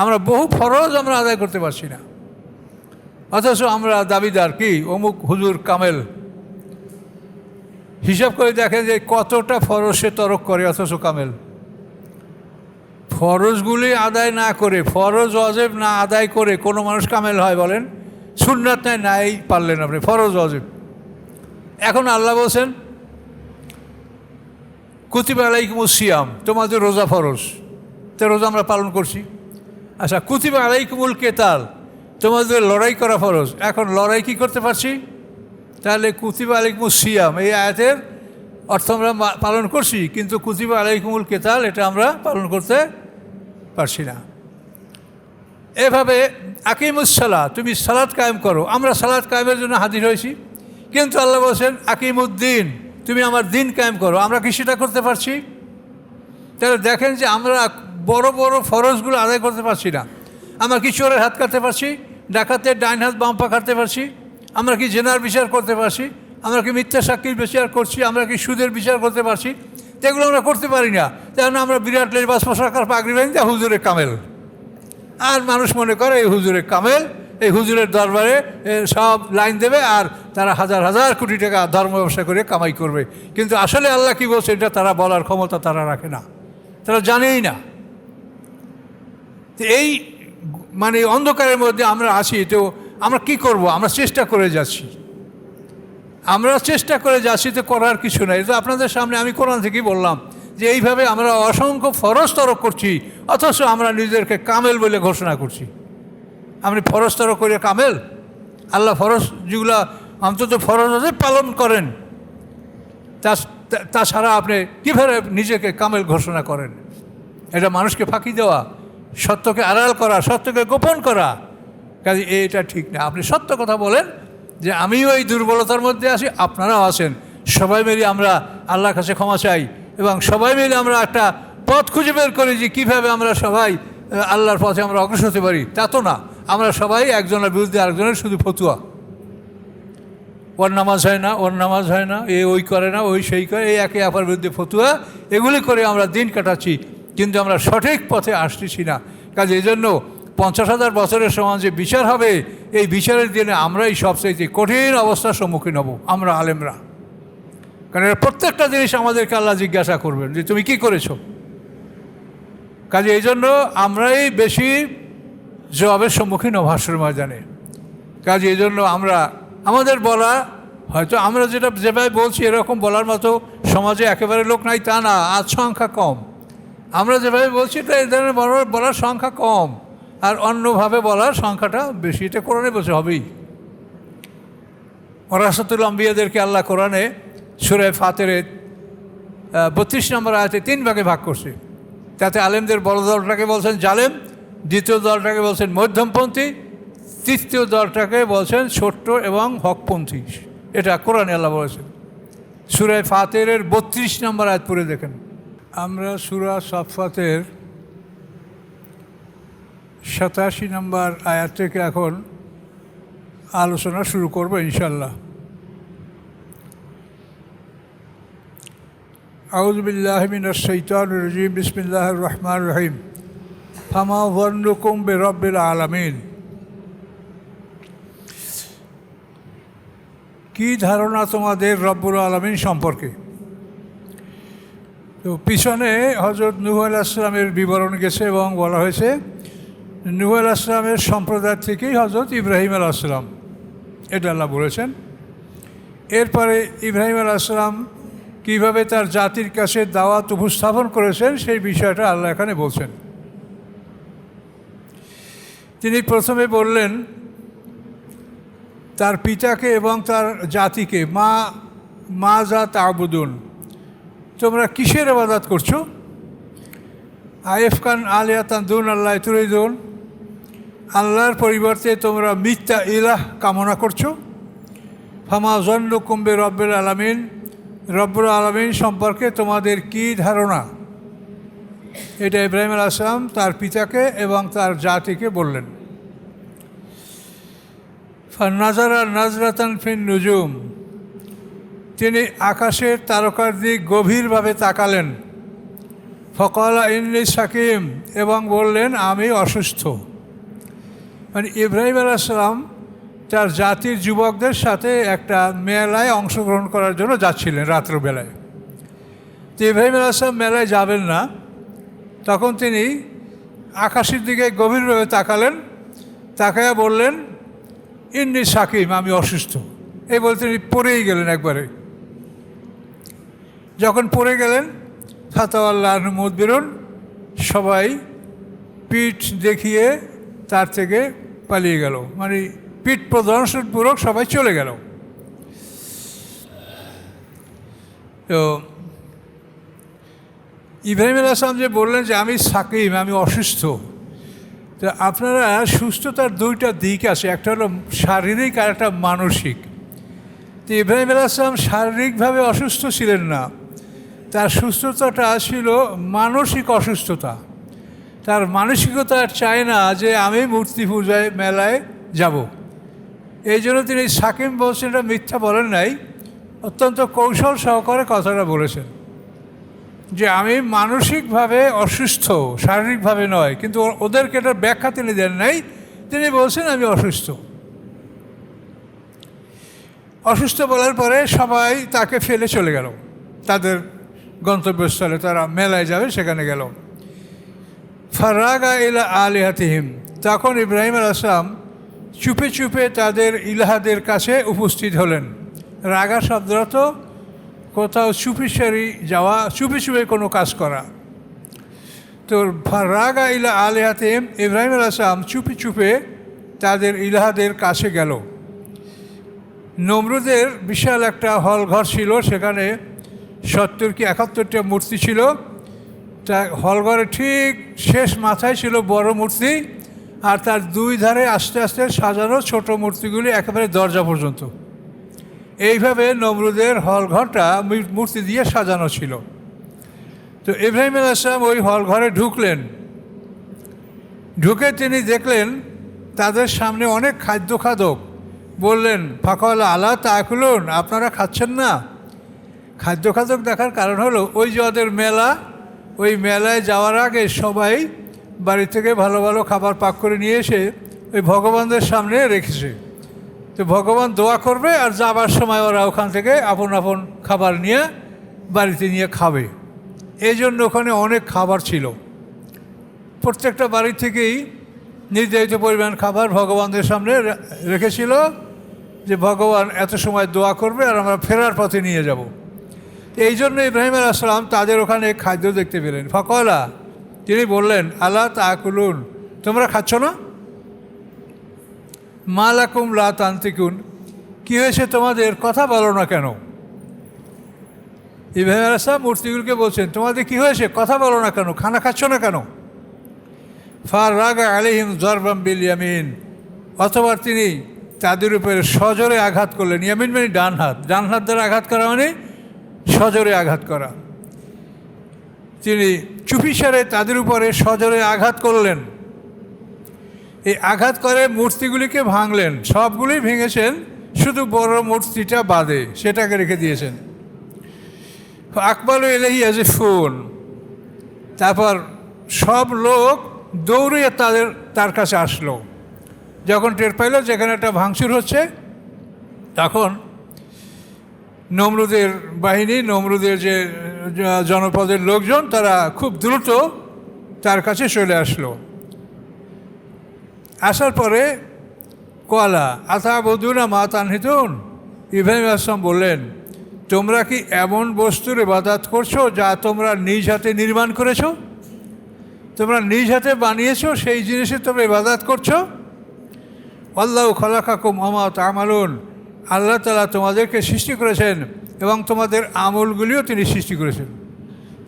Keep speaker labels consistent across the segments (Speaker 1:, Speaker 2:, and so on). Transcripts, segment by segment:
Speaker 1: আমরা বহু ফরজ আমরা আদায় করতে পারছি না, অথচ আমরা দাবিদার কি অমুক হুজুর কামেল। হিসাব করে দেখেন যে কতটা ফরজ সে তরক করে, অথচ কামেল। ফরজগুলি আদায় না করে, ফরজ ওয়াজিব না আদায় করে কোনো মানুষ কামেল হয় বলেন? সুন্নাত নাই পারলেন আপনি, ফরজ ওয়াজিব। এখন আল্লাহ বলছেন কুতিবা আলাইকুমুস সিয়াম, তোমাদের রোজা ফরজ, তো রোজা আমরা পালন করছি। আচ্ছা, কুতিবা আলাইকুমুল কেতাল, তোমাদের লড়াই করা ফরজ, এখন লড়াই কি করতে পারছি? তাহলে কুতিবা আলাইকুমুস সিয়াম এই আয়াতের অর্থ আমরা পালন করছি, কিন্তু কুতিবা আলাইকুমুল কেতাল এটা আমরা পালন করতে পারছি না। এভাবে আকিমুস সালাহ, তুমি সালাত কায়েম করো, আমরা সালাত কায়েমের জন্য হাজির হয়েছি, কিন্তু আল্লাহ বলছেন আকিমুদ্দিন, তুমি আমার দিন কায়েম করো, আমরা কি সেটা করতে পারছি? তাহলে দেখেন যে আমরা বড় বড় ফরজগুলো আদায় করতে পারছি না। আমরা কি চোরের হাত কাটতে পারছি? ডাকাতের ডাইন হাত বাম পা কাটতে পারছি? আমরা কি জেনার বিচার করতে পারছি? আমরা কি মিথ্যা সাক্ষীর বিচার করছি? আমরা কি সুদের বিচার করতে পারছি? এগুলো আমরা করতে পারি না। তেমন আমরা বিরাট লেবাস পোশাকার পাগড়ি বাঁধি হুজুরে কামেল, আর মানুষ মনে করে এই হুজুরে কামেল, এই হুজুরের দরবারে সব লাইন দেবে, আর তারা হাজার হাজার কোটি টাকা ধর্ম ব্যবসা করে কামাই করবে। কিন্তু আসলে আল্লাহ কী বলছে এটা তারা বলার ক্ষমতা তারা রাখে না, তারা জানেই না। এই মানে অন্ধকারের মধ্যে আমরা আছি, তো আমরা কি করব? আমরা চেষ্টা করে যাচ্ছি, তো করার কিছু নাই। তো আপনাদের সামনে আমি কোরআন থেকেই বললাম যে এইভাবে আমরা অসংখ্য ফরজ তরক করছি, অথচ আমরা নিজেদেরকে কামেল বলে ঘোষণা করছি। আপনি ফরজ তরক করে কামেল? আল্লাহ ফরজ যেগুলো অন্তত ফরজ পালন করেন, তাছাড়া আপনি কীভাবে নিজেকে কামেল ঘোষণা করেন? এটা মানুষকে ফাঁকি দেওয়া, সত্যকে আড়াল করা, সত্যকে গোপন করা, কাজে এটা ঠিক না। আপনি সত্য কথা বলেন যে আমিও এই দুর্বলতার মধ্যে আছি, আপনারাও আছেন, সবাই মিলে আমরা আল্লাহর কাছে ক্ষমা চাই, এবং সবাই মিলে আমরা একটা পথ খুঁজে বের করি যে কীভাবে আমরা সবাই আল্লাহর পথে আমরা অগ্রসর হতে পারি। তা তো না, আমরা সবাই একজনের বিরুদ্ধে আরেকজনের শুধু ফতুয়া, ওর নামাজ হয় না, ওর নামাজ হয় না, এ ওই করে না, ওই সেই করে, এই একে অপরের বিরুদ্ধে ফতুয়া, এগুলি করে আমরা দিন কাটাচ্ছি, কিন্তু আমরা সঠিক পথে আসতেছি না। কাজে এই জন্য 50,000 বছরের সমান যে বিচার হবে, এই বিচারের দিনে আমরাই সবচেয়ে কঠিন অবস্থার সম্মুখীন হব, আমরা আলেমরা। কারণ প্রত্যেকটা জিনিস আমাদেরকে আল্লাহ জিজ্ঞাসা করবেন যে তুমি কি করেছো। কাজে এই জন্য আমরাই বেশি জবাবের সম্মুখীন হব হাসরের ময়দানে। কাজে এই জন্য আমরা আমাদের বলা, হয়তো আমরা যেভাবে বলছি এরকম বলার মতো সমাজে একেবারে লোক নাই তা না, আজ সংখ্যা কম। আমরা যেভাবে বলছি এটা এই ধরনের বলার সংখ্যা কম, আর অন্যভাবে বলার সংখ্যাটা বেশি। এটা কোরআনে বলছে হবেই। ওয়ারাসাতুল আম্বিয়াদেরকে আল্লাহ কোরআনে সূরা ফাতিরের 32 নম্বর আয়াতে 3 ভাগে ভাগ করছে। তাতে আলেমদের বড় দলটাকে বলছেন জালেম, দ্বিতীয় দলটাকে বলছেন মধ্যমপন্থী, তৃতীয় দলটাকে বলছেন ছোট্ট এবং হকপন্থী। এটা কোরআনে আল্লাহ বলেছেন। সূরা ফাতিরের 32 নম্বর আয়াত পড়ে দেখেন। আমরা সূরা সাফফাতের 87 নম্বর আয়াত থেকে এখন আলোচনা শুরু করব ইনশাল্লাহ। আউযু বিল্লাহি মিনাশ শাইতানির রাজিম, বিসমিল্লাহির রহমানির রহিম। ফামা যান্নুকুম বিরাব্বিল আলামিন। কি ধারণা তোমাদের রব্বুল আলামিন সম্পর্কে? তো পিছনে হযরত নূহ আলাইহিস সালামের বিবরণ গেছে এবং বলা হয়েছে নূহ আলাইহিস সালামের সম্প্রদায় থেকেই হযরত ইব্রাহিম আলাইহিস সালাম, এটা আল্লাহ বলেছেন। এরপরে ইব্রাহিম আলাইহিস সালাম কীভাবে তার জাতির কাছে দাওয়াত উপস্থাপন করেছেন সেই বিষয়টা আল্লাহ এখানে বলছেন। তিনি প্রথমে বললেন তার পিতাকে এবং তার জাতিকে, মা যা তা'বুদুন, তোমরা কিসের ইবাদত করছো? আইফকান আলিয়াতান দুন আল্লাহ তুরিদুন, আল্লাহর পরিবর্তে তোমরা মিথ্যা ইলাহ কামনা করছো। ফামা যান্নুকুম বিরাব্বিল আলামিন, রব্বুল আলামিন সম্পর্কে তোমাদের কি ধারণা? এটা ইব্রাহিম আলাইহিস সালাম তার পিতাকে এবং তার জাতিকে বললেন। ফান্নাজারা নাজরাতান ফিন নুজুম, তিনি আকাশের তারকার দিক গভীরভাবে তাকালেন। ফকালা ইন্নী সাকিম, এবং বললেন আমি অসুস্থ। মানে ইব্রাহিম আলাইহিস সালাম তার জাতির যুবকদের সাথে একটা মেলায় অংশগ্রহণ করার জন্য যাচ্ছিলেন রাত্রবেলায়। তো ইব্রাহিম আলাইহিস সালাম মেলায় যাবেন না, তখন তিনি আকাশের দিকে গভীরভাবে তাকালেন, তাকায়া বললেন ইন্নী সাকিম, আমি অসুস্থ। এই বলতে তিনি পড়েই গেলেন একবারে। যখন পড়ে গেলেন ফাতাওয়াল্লাহ মুদবিরুন, সবাই পিঠ দেখিয়ে তার থেকে পালিয়ে গেল, মানে পিঠ প্রদর্শনপূর্বক সবাই চলে গেল। তো ইব্রাহিম আলাইহিস সালাম যে বললেন যে আমি সাকিম, আমি অসুস্থ, তো আপনারা সুস্থতার দুইটা দিক আছে, একটা হলো শারীরিক আর একটা মানসিক। তো ইব্রাহিম আলাইহিস সালাম শারীরিকভাবে অসুস্থ ছিলেন না, তার সুস্থতাটা ছিল মানসিক অসুস্থতা। তার মানসিকতা চায় না যে আমি মূর্তি পূজায় মেলায় যাব, এই জন্য তিনি সাকিম বলছেন, এটা মিথ্যা বলেন নাই, অত্যন্ত কৌশল সহকারে কথাটা বলেছেন যে আমি মানসিকভাবে অসুস্থ, শারীরিকভাবে নয়। কিন্তু ওদেরকে এটার ব্যাখ্যা তিনি দেন নাই, তিনি বলছেন আমি অসুস্থ। অসুস্থ বলার পরে সবাই তাকে ফেলে চলে গেল তাদের গন্তব্যস্থলে, তারা মেলায় যাবে সেখানে গেল। ফারাগা ইলা আলিহাতিহিম, তখন ইব্রাহিম আলাইহিস সালাম চুপে চুপে তাদের ইলাহাদের কাছে উপস্থিত হলেন। রাগা শব্দরত কোথাও চুপিসারি যাওয়া, চুপে চুপে কোনো কাজ করা। তো ফারাগা ইলা আলিহাতিহিম, ইব্রাহিম আলাইহিস সালাম চুপে চুপে তাদের ইলাহাদের কাছে গেল। নমরুদের বিশাল একটা হল ঘর ছিল, সেখানে 70 কি 71টা মূর্তি ছিল। তা হলঘরের ঠিক শেষ মাথায় ছিল বড় মূর্তি, আর তার দুই ধারে আস্তে আস্তে সাজানো ছোট মূর্তিগুলি একেবারে দরজা পর্যন্ত। এইভাবে নমরুদের হলঘরটা মূর্তি দিয়ে সাজানো ছিল। তো ইব্রাহিম আলাইহিস সালাম ওই হলঘরে ঢুকলেন। ঢুকে তিনি দেখলেন তাদের সামনে অনেক খাদ্য খাদক। বললেন ফাকালা আলা তাকুলুন, আপনারা খাচ্ছেন না? খাদ্য খাদক দেখার কারণ হলো ওই যে ওদের মেলা, ওই মেলায় যাওয়ার আগে সবাই বাড়ি থেকে ভালো ভালো খাবার পাক করে নিয়ে এসে ওই ভগবানদের সামনে রেখেছে। তো ভগবান দোয়া করবে আর যাবার সময় ওরা ওখান থেকে আপন আপন খাবার নিয়ে বাড়িতে নিয়ে খাবে। এই জন্য ওখানে অনেক খাবার ছিল। প্রত্যেকটা বাড়ি থেকেই নির্ধারিত পরিমাণ খাবার ভগবানদের সামনে রেখেছিল, যে ভগবান এত সময় দোয়া করবে আর আমরা ফেরার পথে নিয়ে যাব। এই জন্য ইব্রাহিম আলাইহিস সালাম তাদের ওখানে খাদ্য দেখতে পেলেন। ফাকালা, তিনি বললেন আলা তাকুলুন, তোমরা খাচ্ছ না? মা লাকুম লা তানতিকুন, কী হয়েছে তোমাদের, কথা বলো না কেন? ইব্রাহিম আলাইহিস সালাম মূর্তিগুলোকে বলছেন তোমাদের কী হয়েছে, কথা বলো না কেন, খানা খাচ্ছ না কেন? ফারাগা আলাইহিম যারবাম বিল ইয়ামিন, অথবা তিনি তাদের উপরে সজোরে আঘাত করলেন। ইয়ামিন মানে ডান হাত, ডান হাত দ্বারা আঘাত করা মানে সজোরে আঘাত করা। তিনি চুপিসারে তাদের উপরে সজোরে আঘাত করলেন। এই আঘাত করে মূর্তিগুলিকে ভাঙলেন, সবগুলি ভেঙেছেন, শুধু বড় মূর্তিটা বাদে সেটাকে রেখে দিয়েছেন। আকবালু ইলাইহি ইয়াজিফুন, তারপর সব লোক দৌড়ে তার কাছে আসলো। যখন টের পাইল যেখানে একটা ভাঙচুর হচ্ছে, তখন নমরুদের বাহিনী, নমরুদের যে জনপদের লোকজন, তারা খুব দ্রুত তার কাছে চলে আসলো। আসার পরে কলা আতাবুদুনা মা তানহিতুন, ইব্রাহিম আলাইহিস সালাম বললেন তোমরা কি এমন বস্তুর ইবাদত করছো যা তোমরা নিজ হাতে নির্মাণ করেছো, তোমরা নিজ হাতে বানিয়েছো, সেই জিনিসের তোমরা ইবাদত করছো? আল্লাহু খালাকাকুম ওয়া মা তা'মালুন, আল্লাহ তাআলা তোমাদেরকে সৃষ্টি করেছেন এবং তোমাদের আমলগুলিও তিনি সৃষ্টি করেছেন।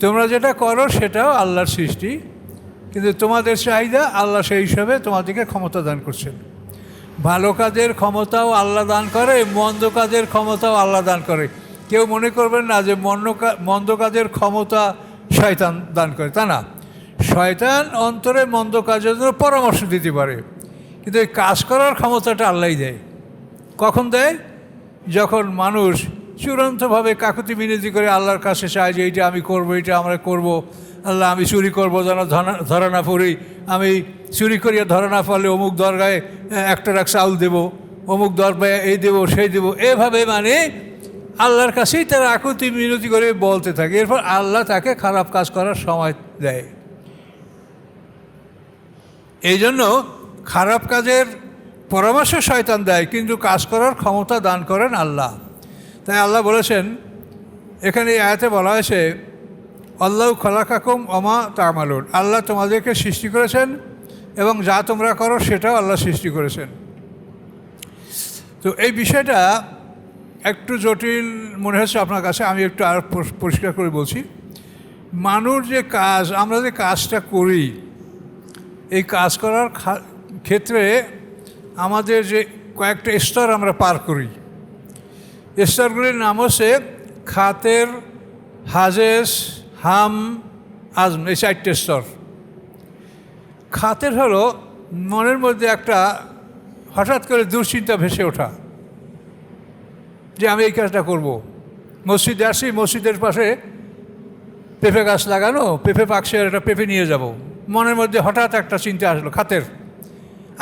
Speaker 1: তোমরা যেটা করো সেটাও আল্লাহর সৃষ্টি, কিন্তু তোমাদের চাহিদা আল্লাহ সেই হিসাবে তোমাদেরকে ক্ষমতা দান করছেন। ভালো কাজের ক্ষমতাও আল্লাহ দান করে, মন্দ কাজের ক্ষমতাও আল্লাহ দান করে। কেউ মনে করবেন না যে মন্দ কাজের ক্ষমতা শয়তান দান করে, তা না। শয়তান অন্তরে মন্দ কাজের জন্য পরামর্শ দিতে পারে, কিন্তু এই কাজ করার ক্ষমতাটা আল্লাহই দেয়। কখন দেয়? যখন মানুষ চূড়ান্তভাবে কাকুতি মিনতি করে আল্লাহর কাছে চায় যে এইটা আমি করবো, এইটা আমরা করব, আল্লাহ আমি চুরি করবো যেন ধরা না পড়ি, আমি চুরি করিয়া ধরা না পড়লে অমুক দরগায় একটা রাখ চাউল দেবো, অমুক দরগায় এই দেবো সেই দেবো, এভাবে মানে আল্লাহর কাছেই তারা আকুতি মিনতি করে বলতে থাকে। এরপর আল্লাহ তাকে খারাপ কাজ করার সময় দেয়। এই জন্য খারাপ কাজের পরামর্শ শয়তান দেয়, কিন্তু কাজ করার ক্ষমতা দান করেন আল্লাহ। তাই আল্লাহ বলেছেন, এখানে এই আয়াতে বলা হয়েছে আল্লাহু খালাকাকুম ওমা তা'মালুন, আল্লাহ তোমাদেরকে সৃষ্টি করেছেন এবং যা তোমরা করো সেটাও আল্লাহ সৃষ্টি করেছেন। তো এই বিষয়টা একটু জটিল মনে হচ্ছে আপনার কাছে, আমি একটু আর পরিষ্কার করে বলছি। মানুষ যে কাজ, আমরা যে কাজটা করি, এই কাজ করার ক্ষেত্রে আমাদের যে কয়েকটা স্তর আমরা পার করি, স্তরগুলির নাম হচ্ছে খাতের, হাজেস, হাম, আজম, এই 4টে স্তর। খাতের হলো মনের মধ্যে একটা হঠাৎ করে দুশ্চিন্তা ভেসে ওঠা যে আমি এই কাজটা করব। মসজিদে আসি, মসজিদের পাশে পেঁপে গাছ লাগানো, পেঁপে পাকছে, আর একটা পেঁপে নিয়ে যাব। মনের মধ্যে হঠাৎ একটা চিন্তা আসলো খাতের,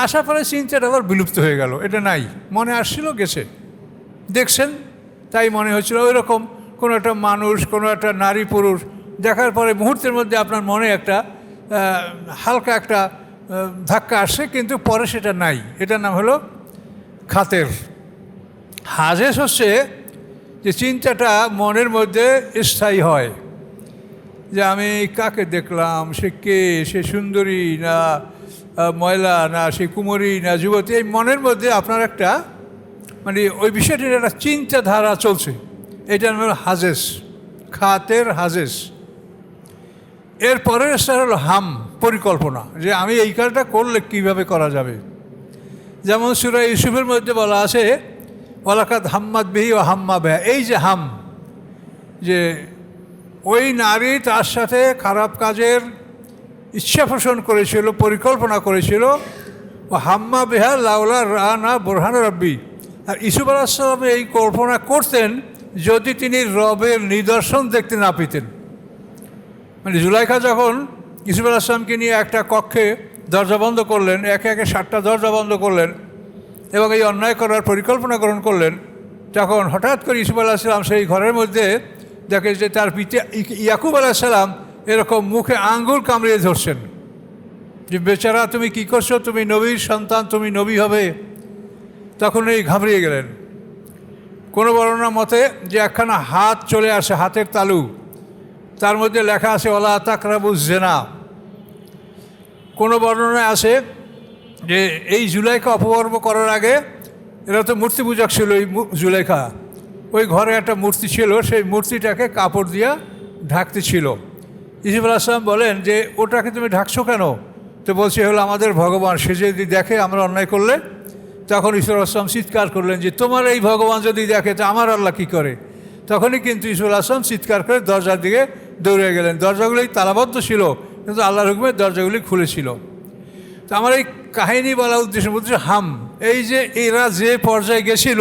Speaker 1: আসার পরে চিন্তাটা আবার বিলুপ্ত হয়ে গেল, এটা নাই, মনে আসছিল গেছে, দেখছেন তাই মনে হচ্ছিল। ওই রকম কোনো একটা মানুষ, কোনো একটা নারী পুরুষ দেখার পরে মুহূর্তের মধ্যে আপনার মনে একটা হালকা একটা ধাক্কা আসছে, কিন্তু পরে সেটা নাই, এটার নাম হলো খাতের। হাজেস হচ্ছে যে চিন্তাটা মনের মধ্যে স্থায়ী হয়, যে আমি কাকে দেখলাম, সে কে, সে সুন্দরী না ময়লা, না সে কুমারী না যুবতী, এই মনের মধ্যে আপনার একটা মানে ওই বিষয়টির একটা চিন্তাধারা চলছে, এটার নাম হলো হাজেস, খাতের হাজেস। এর পরের স্তর হলো হাম, পরিকল্পনা, যে আমি এই কাজটা করলে কীভাবে করা যাবে। যেমন সূরা ইউসুফের মধ্যে বলা আছে ওয়ালাকাদ হাম্মাত বিহি ও হাম্মা বিহা, এই যে হাম, যে ওই নারী তার সাথে খারাপ কাজের ইচ্ছা পোষণ করেছিল, পরিকল্পনা করেছিল, ও হাম্মা বিহা লাউলা রানা বুরহান রব্বি। আর ইউসুফ আলাইহিস সালাম এই কল্পনা করতেন যদি তিনি রবের নিদর্শন দেখতে না পেতেন। মানে জুলাইখা যখন ইউসুফ আলাইহিস সালামকে নিয়ে একটা কক্ষে দরজা বন্ধ করলেন, একে একে 7টা দরজা বন্ধ করলেন এবং এই অন্যায় করার পরিকল্পনা গ্রহণ করলেন, তখন হঠাৎ করে ইউসুফ আলাইহিস সালাম সেই ঘরের মধ্যে দেখে যে তার পিতা ইয়াকুব আলাইহিস সালাম এরকম মুখে আঙ্গুল কামড়িয়ে ধরছেন, যে বেচারা তুমি কি করছো, তুমি নবীর সন্তান, তুমি নবী হবে। তখন এই ঘাবড়িয়ে গেলেন। কোনো বর্ণনা মতে যে একখানা হাত চলে আসে, হাতের তালু, তার মধ্যে লেখা আছে ওয়ালা তাকরাবুজ জিনা। কোনো বর্ণনায় আছে যে এই জুলাইখা অপকর্ম করার আগে, এরা তো মূর্তি পূজক ছিল, এই জুলাইখা ওই ঘরে একটা মূর্তি ছিল, সেই মূর্তিটাকে কাপড় দিয়া ঢাকতে ছিল। ইউসুফ আলাইহিস সালাম বলেন যে ওটাকে তুমি ঢাকছো কেন? তো বলছে হলো আমাদের ভগবান, সে যদি দেখে আমরা অন্যায় করলে। তখন ইউসুফ আলাইহিস সালাম চিৎকার করলেন যে তোমার এই ভগবান যদি দেখে তো আমার আল্লাহ কী করে? তখনই কিন্তু ইউসুফ আলাইহিস সালাম চিৎকার করে দরজার দিকে দৌড়ে গেলেন। দরজাগুলি তালাবদ্ধ ছিল, কিন্তু আল্লাহর হুকুমে দরজাগুলি খুলেছিল। তো আমার এই কাহিনী বলার উদ্দেশ্য বলছে হাম, এই যে এরা যে পর্যায়ে গেছিল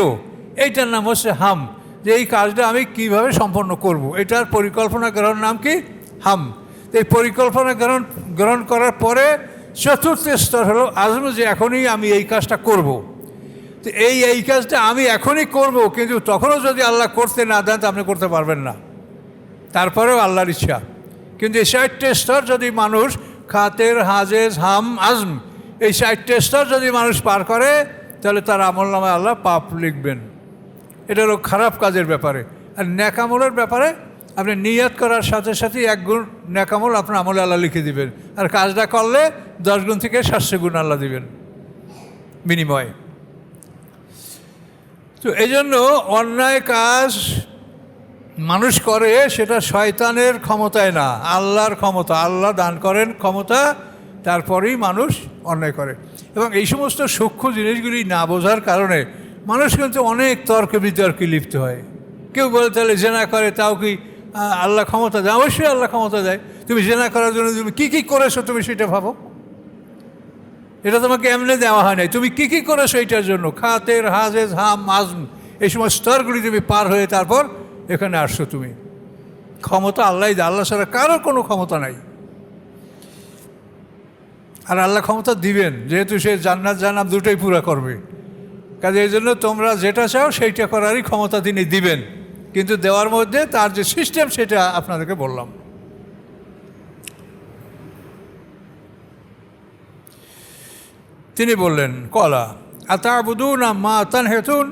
Speaker 1: এইটার নাম হচ্ছে হাম, যে এই কাজটা আমি কিভাবে সম্পন্ন করব, এটার পরিকল্পনা গ্রহণ নাম কি? হাম। এই পরিকল্পনা গ্রহণ করার পরে চতুর্থ স্তর হলো আজম, যে এখনই আমি এই কাজটা করব। তো এই কাজটা আমি এখনই করব, কিন্তু তখনও যদি আল্লাহ করতে না দেন তো আপনি করতে পারবেন না, তারপরেও আল্লাহর ইচ্ছা। কিন্তু এই 4টে স্তর যদি মানুষ খাতের, হাজেজ, হাম, আজম, এই 4টে স্তর যদি মানুষ পার করে তাহলে তার আমলনামায় আল্লাহ পাপ লিখবেন। এটা হলো খারাপ কাজের ব্যাপারে। আর নেকামলের ব্যাপারে আপনি নিয়ত করার সাথে সাথে 1 গুণ নেকামল আপনার আমলে আল্লাহ লিখে দিবেন, আর কাজটা করলে 10 গুণ থেকে 700 গুণ আল্লাহ দিবেন বিনিময়ে। তো এই জন্য অন্যায় কাজ মানুষ করে সেটা শয়তানের ক্ষমতায় না, আল্লাহর ক্ষমতা। আল্লাহ দান করেন ক্ষমতা, তারপরেই মানুষ অন্যায় করে। এবং এই সমস্ত সূক্ষ্ম জিনিসগুলি না বোঝার কারণে মানুষ কিন্তু অনেক তর্ক বিতর্কে লিপ্ত হয়। কেউ বলে তাহলে জেনা করে তাও কি আল্লাহ ক্ষমতা দেয়? অবশ্যই আল্লাহ ক্ষমতা দেয়। তুমি জেনা করার জন্য তুমি কী কী করেছো তুমি সেটা ভাবো, এটা তোমাকে এমনি দেওয়া হয় নাই, তুমি কী কী করেছো এইটার জন্য। খাতের, হাজেজ, হাম, আজম, এই সময় স্তরগুলি তুমি পার হয়ে তারপর এখানে আসছো তুমি। ক্ষমতা আল্লাহই দেয়, আল্লাহ ছাড়া কারোর কোনো ক্ষমতা নাই। আর আল্লাহ ক্ষমতা দিবেন, যেহেতু সে জান্নাত জাহান্নাম দুটোই পুরা করবে। কাজে এই জন্য তোমরা যেটা চাও সেইটা করারই ক্ষমতা তিনি দিবেন, কিন্তু দেওয়ার মধ্যে তার যে সিস্টেম সেটা আপনাদেরকে বললাম। তিনি বললেন, কলা আতাবুদুনা মা তানহিতুন,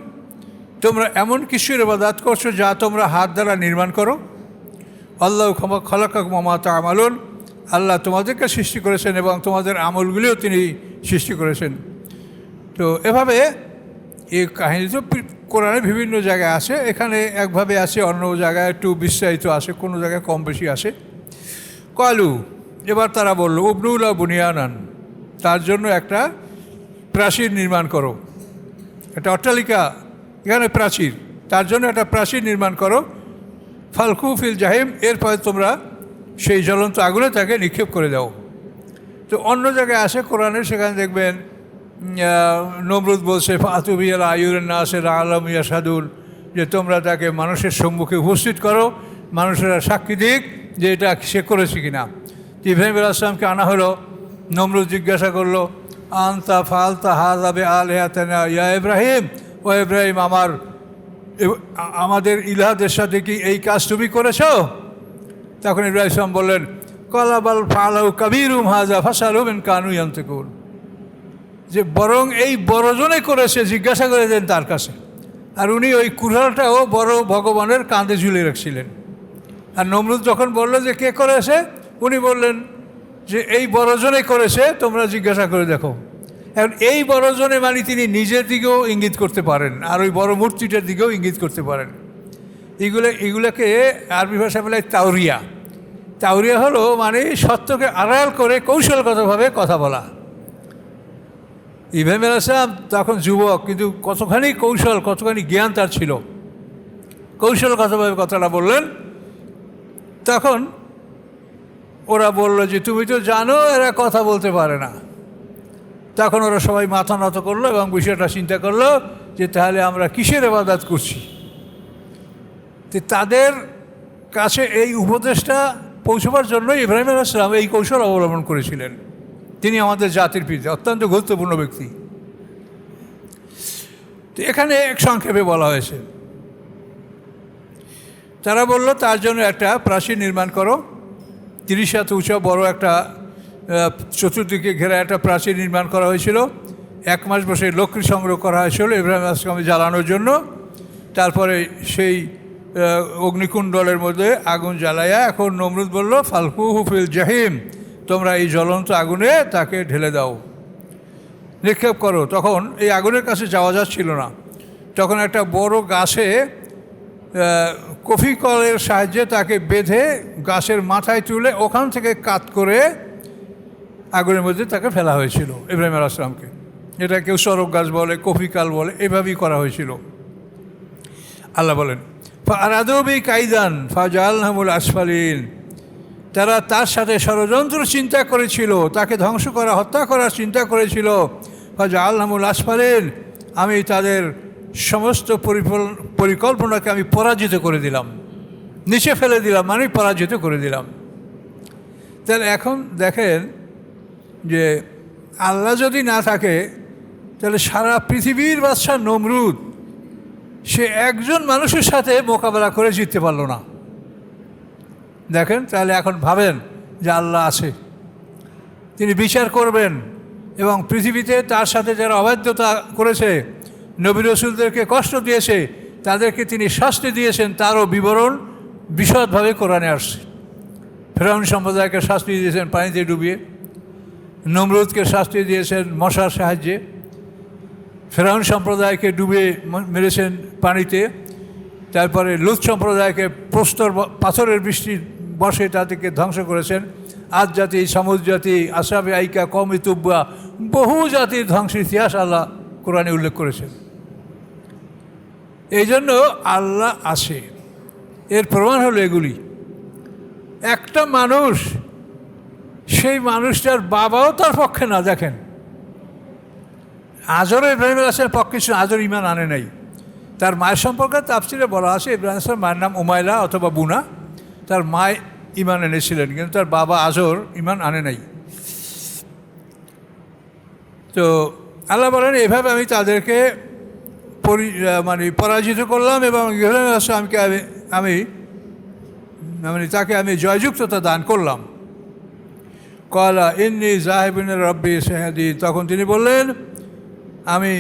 Speaker 1: তোমরা এমন কিছুর ইবাদত করছো যা তোমরা হাত দ্বারা নির্মাণ করো। আল্লাহ খালাকাকুম মা তা'মালুন, আল্লাহ তোমাদেরকে সৃষ্টি করেছেন এবং তোমাদের আমলগুলিও তিনি সৃষ্টি করেছেন। তো এভাবে এই কাহিনী তো কোরআনে বিভিন্ন জায়গায় আসে, এখানে একভাবে আসে, অন্য জায়গায় একটু বিস্তারিত আসে, কোনো জায়গায় কম বেশি আসে। কালু, এবার তারা বলল, উবনুলা বুনিয়ানান, তার জন্য একটা প্রাচীর নির্মাণ করো, একটা অট্টালিকা, এখানে প্রাচীর, তার জন্য একটা প্রাচীর নির্মাণ করো। ফালকু ফিল জাহিম, এরপরে তোমরা সেই জ্বলন্ত আগুনে তাকে নিক্ষেপ করে দাও। তো অন্য জায়গায় আসে কোরআনে, সেখানে দেখবেন নমরুদ বলছে ফাতুবিয়াল আয়ুরের নাসের আলম ইয়াসাদুল, যে তোমরা তাকে মানুষের সম্মুখে উপস্থিত করো, মানুষেরা সাক্ষী দিক যে এটা সে করেছে কিনা। ইব্রাহিম আলাইহিস সালামকে আনা হলো, নমরুদ জিজ্ঞাসা করলো, আনতা ফালতা হাযাবে আলিহাতানা ইয়া ইব্রাহিম, ও ইব্রাহিম, আমাদের ইলাহদের সাথে কি এই কাজ তুমি করেছো? তখন ইব্রাহিম সালাম বললেন, ক্বালা বাল ফাআলাহু কাবীরুহুম হাযা ফাসআলুহুম ইন কানু ইয়ানতিকুন, যে বরং এই বড়জনে করেছে, জিজ্ঞাসা করে দেন তার কাছে। আর উনি ওই কুড়ালটাও বড় ভগবানের কাঁধে ঝুলে রাখছিলেন। আর নমরুদ যখন বলল যে কে করেছে, উনি বললেন যে এই বড়জনে করেছে, তোমরা জিজ্ঞাসা করে দেখো। এখন এই বড়জনে মানে তিনি নিজের দিকেও ইঙ্গিত করতে পারেন, আর ওই বড় মূর্তিটার দিকেও ইঙ্গিত করতে পারেন। এগুলোকে আরবি ভাষায় বলে তাওরিয়া। তাওরিয়া হলো মানে সত্যকে আড়াল করে কৌশলগতভাবে কথা বলা। ইব্রাহিম আলাইহিস সালাম তখন যুবক, কিন্তু কতখানি কৌশল, কতখানি জ্ঞান তার ছিল, কৌশলগতভাবে কথাটা বললেন। তখন ওরা বলল যে তুমি তো জানো এরা কথা বলতে পারে না। তখন ওরা সবাই মাথা নত করলো এবং বিষয়টা চিন্তা করলো যে তাহলে আমরা কিসের ইবাদত করছি। তো তাদের কাছে এই উপদেশটা পৌঁছবার জন্য ইব্রাহিম আলাইহিস সালাম এই কৌশল অবলম্বন করেছিলেন। তিনি আমাদের জাতির পিতা, অত্যন্ত গুরুত্বপূর্ণ ব্যক্তি। তো এখানে এক সংক্ষেপে বলা হয়েছে, তারা বলল তার জন্য একটা প্রাচীর নির্মাণ করো, 30 হাত উঁচা বড় একটা চতুর্দিকে ঘেরা একটা প্রাচীর নির্মাণ করা হয়েছিল। 1 মাস বসে লক্ষ্মী সংগ্রহ করা হয়েছিল ইব্রাহিম আলাইহিস সালামকে জ্বালানোর জন্য। তারপরে সেই অগ্নিকুণ্ডলের মধ্যে আগুন জ্বালাইয়া, এখন নমরুদ বলল ফালকুহু ফিল জাহিম, তোমরা এই জ্বলন্ত আগুনে তাকে ঢেলে দাও, নিক্ষেপ করো। তখন এই আগুনের কাছে যাওয়া যাচ্ছিল না। তখন একটা বড় গাছে কফি কলের সাহায্যে তাকে বেঁধে গাছের মাথায় তুলে ওখান থেকে কাত করে আগুনের মধ্যে তাকে ফেলা হয়েছিল ইব্রাহিম আলাইহিস সালামকে। এটা কেউ সরক গাছ বলে, কফি কাল বলে, এভাবেই করা হয়েছিল। আল্লাহ বলেন, ফাআরাদু বি কাইদান ফাজালনাহুল আসফালিন, তারা তার সাথে ষড়যন্ত্র চিন্তা করেছিল, তাকে ধ্বংস করা, হত্যা করার চিন্তা করেছিল। ফাজালনাহুল আসফালিন, আমি তাদের সমস্ত পরিকল্পনাকে আমি পরাজিত করে দিলাম, নিচে ফেলে দিলাম, মানে পরাজিত করে দিলাম। তাহলে এখন দেখেন যে আল্লাহ যদি না থাকে তাহলে সারা পৃথিবীর বাদশা নমরুদ সে একজন মানুষের সাথে মোকাবেলা করে জিততে পারলো না। দেখেন, তাহলে এখন ভাবেন যে আল্লাহ আছে, তিনি বিচার করবেন এবং পৃথিবীতে তার সাথে যারা অবাধ্যতা করেছে, নবী রাসূলদেরকে কষ্ট দিয়েছে, তাদেরকে তিনি শাস্তি দিয়েছেন, তারও বিবরণ বিশদভাবে কোরআনে আসছে। ফেরাউন সম্প্রদায়কে শাস্তি দিয়েছেন পানিতে ডুবিয়ে, নমরুদকে শাস্তি দিয়েছেন মশার সাহায্যে, ফেরাউন সম্প্রদায়কে ডুবিয়ে মেরেছেন পানিতে। তারপরে লূত সম্প্রদায়কে প্রস্তর পাথরের বৃষ্টির বসে তাদেরকে ধ্বংস করেছেন। আদ জাতি, সামুদ জাতি, আসহাবে আইকা, কওমে তুব্বা, বহু জাতির ধ্বংসের ইতিহাস আল্লাহ কোরআনে উল্লেখ করেছেন। এই জন্য আল্লাহ আসে, এর প্রমাণ হলো এগুলি। একটা মানুষ, সেই মানুষটার বাবাও তার পক্ষে না। দেখেন, আজরও ইব্রাহিম আলাইহিস সালামের পক্ষে ছিল, আজর ঈমান আনে নাই। তার মায়ের সম্পর্কে তাফসিরে বলা আছে ইব্রাহিম আলাইহিস সালামের মায়ের নাম উমাইলা অথবা বুনা, তার মা ইমান এনেছিলেন, কিন্তু তার বাবা আজর ইমান আনে নাই। তো আল্লাহ বলেন এভাবে আমি তাদেরকে পরাজিত করলাম এবং ইব্রাহিম আলাইহিস সালামকে আমি তাকে আমি জয়যুক্ততা দান করলাম। ক্বালা ইন্নী যাহিবুন ইলা রাব্বি সায়াহদিন, তখন তিনি বললেন আমি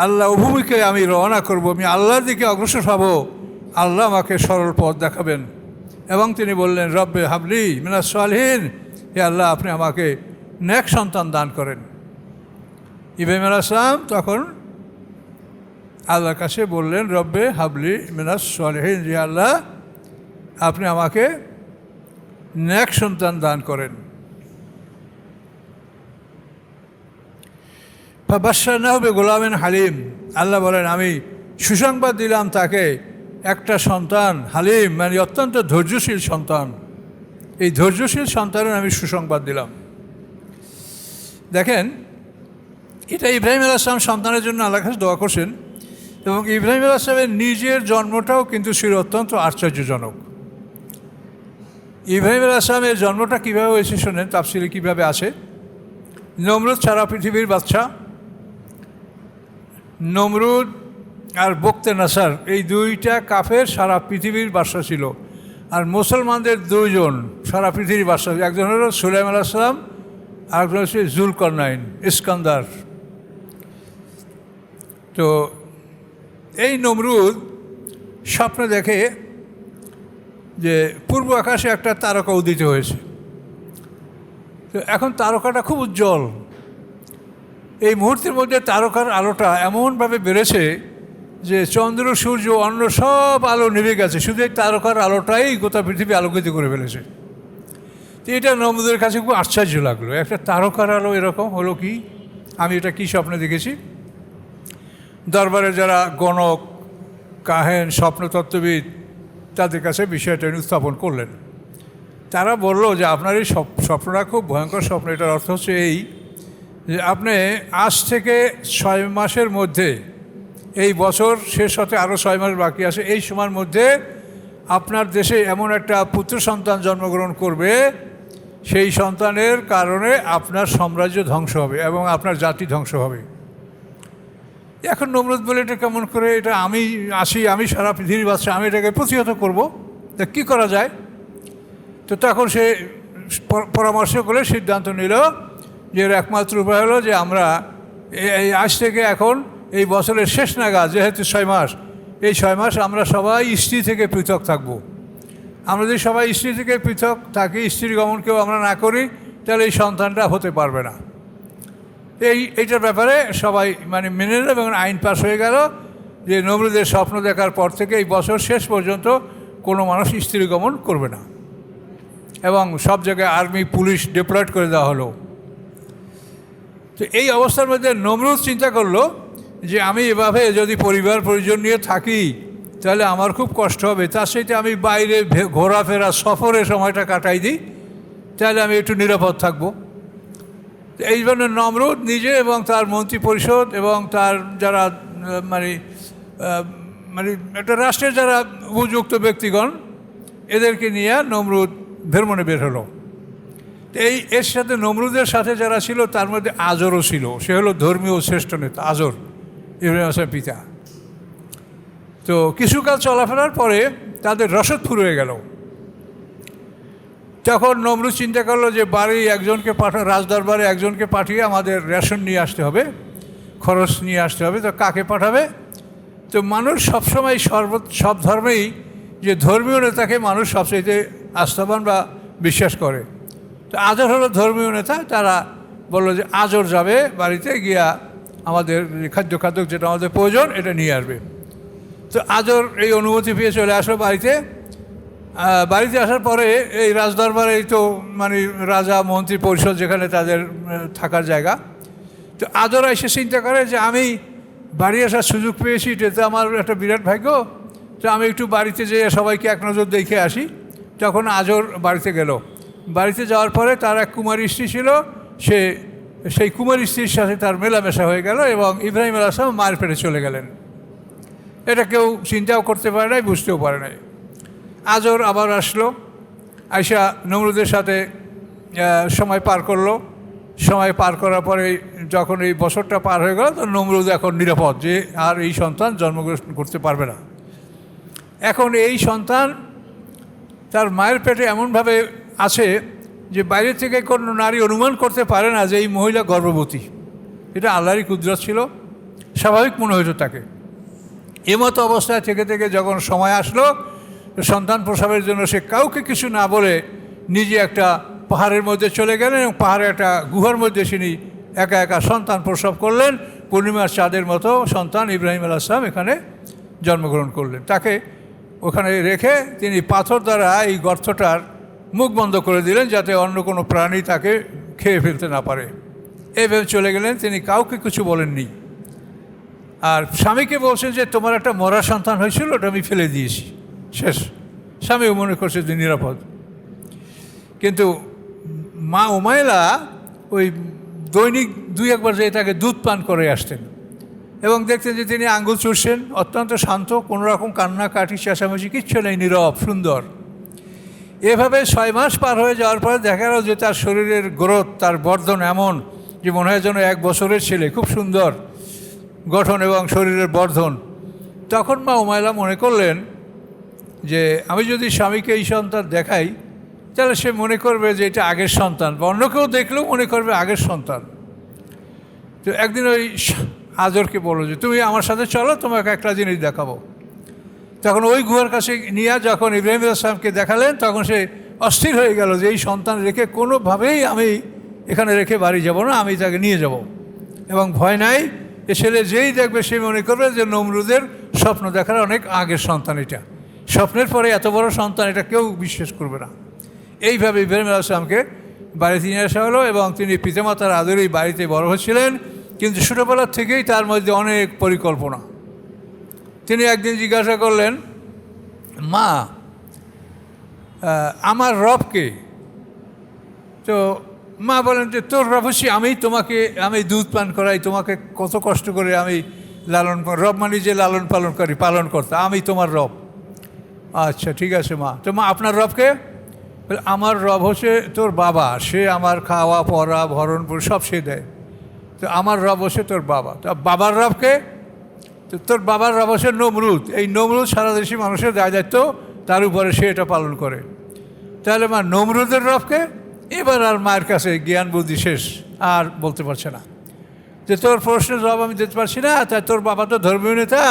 Speaker 1: আল্লাহ অভিমুখে আমি রওনা করব, আমি আল্লাহর দিকে অগ্রসর হব, আল্লাহ আমাকে সরল পথ দেখাবেন। এবং তিনি বললেন রব্বে হাবলি মিনাস সালিহিন, হে আল্লাহ আপনি আমাকে নেক সন্তান দান করেন। ইব্রাহিম আলাইহিস সালাম তখন আল্লাহর কাছে বললেন রব্বে হাবলি মিনাস সালিহিন, হে আল্লাহ আপনি আমাকে নেক সন্তান দান করেন। ফাবাশশারনাহু বিগুলামিন হালিম, আল্লাহ বলেন আমি সুসংবাদ দিলাম তাকে একটা সন্তান, হালিম মানে অত্যন্ত ধৈর্যশীল সন্তান, এই ধৈর্যশীল সন্তানের আমি সুসংবাদ দিলাম। দেখেন এটা ইব্রাহিম আলাইহিস সালাম সন্তানের জন্য আল্লাহর কাছে দোয়া করছেন, এবং ইব্রাহিম আলাইহিস সালামের নিজের জন্মটাও কিন্তু ছিল অত্যন্ত আশ্চর্যজনক। ইব্রাহিম আলাইহিস সালামের জন্মটা কীভাবে হয়েছে শোনেন, তাফসীরে কীভাবে আছে। নমরুদ সারা পৃথিবীর বাদশা, নমরুদ আর বক্তে নাসার এই দুইটা কাফের সারা পৃথিবীর বাদশা ছিল, আর মুসলমানদের দুইজন সারা পৃথিবীর বাদশা, একজন হল সুলাইমান আলাইহিস সালাম আর একজন হচ্ছে জুলকারনাইন ইস্কান্দার। তো এই নমরুদ স্বপ্নে দেখে যে পূর্ব আকাশে একটা তারকা উদিত হয়েছে। তো এখন তারকাটা খুব উজ্জ্বল, এই মুহূর্তের মধ্যে তারকার আলোটা এমনভাবে বেড়েছে যে চন্দ্র সূর্য অন্য সব আলো নিভে গেছে, শুধু এই তারকার আলোটাই গোটা পৃথিবী আলোকিত করে ফেলেছে। তো এটা নমরুদের কাছে খুব আশ্চর্য লাগলো, একটা তারকার আলো এরকম হলো কি, আমি এটা কী স্বপ্নে দেখেছি। দরবারে যারা গণক, কাহেন, স্বপ্নতত্ত্ববিদ তাদের কাছে বিষয়টা উত্থাপন করলেন। তারা বলল যে আপনার এই স্বপ্নটা খুব ভয়ঙ্কর স্বপ্ন। এটার অর্থ হচ্ছে এই যে আপনি আজ থেকে 6 মাসের মধ্যে, এই বছর শেষ হতে আরও 6 মাস বাকি আছে, এই সময়ের মধ্যে আপনার দেশে এমন একটা পুত্র সন্তান জন্মগ্রহণ করবে, সেই সন্তানের কারণে আপনার সাম্রাজ্য ধ্বংস হবে এবং আপনার জাতি ধ্বংস হবে। এখন নমরুদ বলে এটা কেমন করে, এটা আমি সারা পৃথিবীর বাদশা, আমি এটাকে প্রতিহত করব, তা কী করা যায়। তো তখন সে পরামর্শ করে সিদ্ধান্ত নিল যে এর একমাত্র উপায় হলো যে আমরা এই আজ থেকে এখন এই বছরের শেষ নাগাদ, যেহেতু 6 মাস, এই 6 মাস আমরা সবাই স্ত্রী থেকে পৃথক থাকব। আমরা যদি সবাই স্ত্রী থেকে পৃথক থাকি, স্ত্রী গমনকেও আমরা না করি, তাহলে এই সন্তানটা হতে পারবে না। এইটার ব্যাপারে সবাই মেনে নিল এবং আইন পাস হয়ে গেল যে নমরুদের স্বপ্ন দেখার পর থেকে এই বছর শেষ পর্যন্ত কোনো মানুষ স্ত্রী গমন করবে না, এবং সব জায়গায় আর্মি পুলিশ ডিপ্লয়েড করে দেওয়া হলো। তো এই অবস্থার মধ্যে নমরুদ চিন্তা করলো যে আমি এভাবে যদি পরিবার পরিজন নিয়ে থাকি তাহলে আমার খুব কষ্ট হবে, তার সাথে আমি বাইরে ঘোরাফেরা সফরে সময়টা কাটাই দিই, তাহলে আমি একটু নিরাপদ থাকবো। এই জন্য নমরুদ নিজে এবং তার মন্ত্রী পরিষদ এবং তার যারা একটা রাষ্ট্রের যারা উপযুক্ত ব্যক্তিগণ, এদেরকে নিয়ে নমরুদ ভ্রমণে বের হলো। এর সাথে নমরুদের সাথে যারা ছিল তার মধ্যে আজরও ছিল, সে হলো ধর্মীয় শ্রেষ্ঠ নেতা আজর, ইব্রাহিম আলাইহিস সালামের পিতা। তো কিছুকাল চলাফেরার পরে তাদের রসদ ফুরিয়ে গেল। তখন নমরুদ চিন্তা করলো যে বাড়ি একজনকে রাজদরবারে একজনকে পাঠিয়ে আমাদের রেশন নিয়ে আসতে হবে, খরচ নিয়ে আসতে হবে। তো কাকে পাঠাবে? তো মানুষ সবসময় সব ধর্মেই যে ধর্মীয় নেতাকে মানুষ সবচেয়ে আস্থাবান বা বিশ্বাস করে। তো আজর হলো ধর্মীয় নেতা, তারা বললো যে আজর যাবে বাড়িতে গিয়া আমাদের খাদ্য যেটা আমাদের প্রয়োজন এটা নিয়ে আসবে। তো আজর এই অনুমতি পেয়ে চলে আসলো বাড়িতে। বাড়িতে আসার পরে এই রাজদরবারে এই তো রাজা মন্ত্রী পরিষদ যেখানে তাদের থাকার জায়গা, তো আজর এসে চিন্তা করে যে আমি বাড়ি আসার সুযোগ পেয়েছি, এটা তো আমার একটা বিরাট ভাগ্য, তো আমি একটু বাড়িতে যেয়ে সবাইকে এক নজর দেখে আসি। তখন আজর বাড়িতে গেল। বাড়িতে যাওয়ার পরে তার এক কুমারী স্ত্রী ছিল, সেই কুমারী স্ত্রীর সাথে তার মেলামেশা হয়ে গেল এবং ইব্রাহিম আলাইহিস সালাম মায়ের পেটে চলে গেলেন। এটা কেউ চিন্তাও করতে পারে নাই, বুঝতেও পারে নাই। আজর আবার আসলো, আয়সা নমরুদের সাথে সময় পার করলো। সময় পার করার পরে যখন এই বছরটা পার হয়ে গেল, তো নমরুদ এখন নিরাপদ, যে আর এই সন্তান জন্মগ্রহণ করতে পারবে না। এখন এই সন্তান তার মায়ের পেটে এমনভাবে আছে যে বাইরে থেকে কোনো নারী অনুমান করতে পারে না যে এই মহিলা গর্ভবতী। এটা আল্লাহরই কুদরত ছিল, স্বাভাবিক মনে হতো তাকে। এমতো অবস্থায় থেকে থেকে যখন সময় আসলো সন্তান প্রসবের জন্য, সে কাউকে কিছু না বলে নিজে একটা পাহাড়ের মধ্যে চলে গেলেন এবং পাহাড়ে একটা গুহার মধ্যে তিনি একা একা সন্তান প্রসব করলেন। পূর্ণিমার চাঁদের মতো সন্তান ইব্রাহিম আলাইহিস সালাম এখানে জন্মগ্রহণ করলেন। তাকে ওখানে রেখে তিনি পাথর দ্বারা এই গর্তটার মুখ বন্ধ করে দিলেন, যাতে অন্য কোনো প্রাণী তাকে খেয়ে ফেলতে না পারে। এইভাবে চলে গেলেন, তিনি কাউকে কিছু বলেননি। আর স্বামীকে বলছেন যে তোমার একটা মরা সন্তান হয়েছিল, ওটা আমি ফেলে দিয়েছি, শেষ। স্বামীও মনে করছে যে নিরাপদ। কিন্তু মা উমাইলা ওই দৈনিক 2-1 বার যেয়ে তাকে দুধ পান করে আসতেন এবং দেখতেন যে তিনি আঙ্গুল চুষছেন, অত্যন্ত শান্ত, কোনো রকম কান্নাকাটি চেঁচামেচি কিচ্ছু নেই, নীরব সুন্দর। এভাবে 6 মাস পার হয়ে যাওয়ার পরে দেখা গেল যে তার শরীরের গ্রোথ, তার বর্ধন এমন যে মনে হয় যেন 1 বছরের ছেলে, খুব সুন্দর গঠন এবং শরীরের বর্ধন। তখন মা উমাইলা মনে করলেন যে আমি যদি স্বামীকে এই সন্তান দেখাই তাহলে সে মনে করবে যে এটা আগের সন্তান, বা অন্য কেউ দেখলেও মনে করবে আগের সন্তান। তো একদিন ওই আজরকে বলল যে তুমি আমার সাথে চলো, তোমাকে একটা জিনিস দেখাবো। তখন ওই গুহার কাছে নিয়ে যখন ইব্রাহিম আলাইহিস সালামকে দেখালেন, তখন সে অস্থির হয়ে গেল যে এই সন্তান রেখে কোনোভাবেই আমি এখানে রেখে বাড়ি যাব না, আমি তাকে নিয়ে যাব। এবং ভয় নাই, এ ছেলে যেই দেখবে সে মনে করবে যে নমরুদের স্বপ্ন দেখার অনেক আগের সন্তান এটা, স্বপ্নের পরে এত বড় সন্তান, এটা কেউ বিশ্বাস করবে না। এইভাবে ইব্রাহিম আলাইহিস সালামকে বাড়িতে নিয়ে আসা হলো এবং তিনি পিতামাতার আদরেই বাড়িতে বড় হয়েছিলেন। কিন্তু ছোটোবেলার থেকেই তার মধ্যে অনেক পরিকল্পনা। তিনি একদিন জিজ্ঞাসা করলেন, মা আমার রবকে? তো মা বলেন যে তোর রব হচ্ছি আমি, আমি দুধ পান করাই, তোমাকে কত কষ্ট করে আমি লালন, রব মানে যে লালন পালন করি, পালন করতে, আমি তোমার রব। আচ্ছা ঠিক আছে মা। তো মা আপনার রবকে? আমার রব হচ্ছে তোর বাবা, সে আমার খাওয়া পরা ভরণ সব সে দেয়। তো আমার রব হচ্ছে তোর বাবা। তো বাবার রবকে? তো তোর বাবার রব হচ্ছে নমরুদ। এই নমরুদ সারা দেশি মানুষের দায় দায়িত্ব তার উপরে, সে এটা পালন করে। তাহলে মা নমরুদের রবকে? এবার আর মায়ের কাছে জ্ঞান বুদ্ধি শেষ, আর বলতে পারছে না যে তোর প্রশ্নের জবাব আমি দিতে পারছি না। তাই তোর বাবা তো ধর্মীয় নেতা,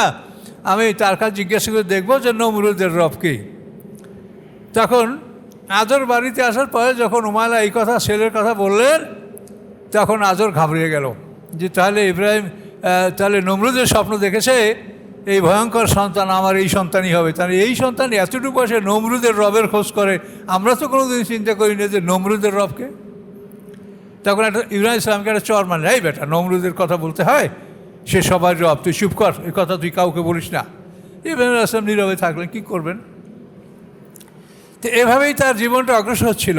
Speaker 1: আমি তার কাছে জিজ্ঞাসা করে দেখবো যে নমরুদের রব কি। তখন আজর বাড়িতে আসার পরে যখন উমাইলা এই কথা, ছেলের কথা বললেন, তখন আজর ঘাবড়িয়ে গেল যে তাহলে ইব্রাহিম, তাহলে নমরুদের স্বপ্ন দেখেছে এই ভয়ঙ্কর সন্তান আমার এই সন্তানই হবে। তাহলে এই সন্তান এতটুকু বয়সে নমরুদের রবের খোঁজ করে, আমরা তো কোনোদিন চিন্তা করি না যে নমরুদের রবকে। তখন একটা ইব্রাহিম ইসলামকে একটা চর মানে, এই বেটা নমরুদের কথা বলতে হয়, সে সবার রব, তুই চুপ কর, এই কথা তুই কাউকে বলিস না। ইব্রাহিম ইসলাম নীরবে থাকলেন, কী করবেন। তো এভাবেই তার জীবনটা অগ্রসর ছিল।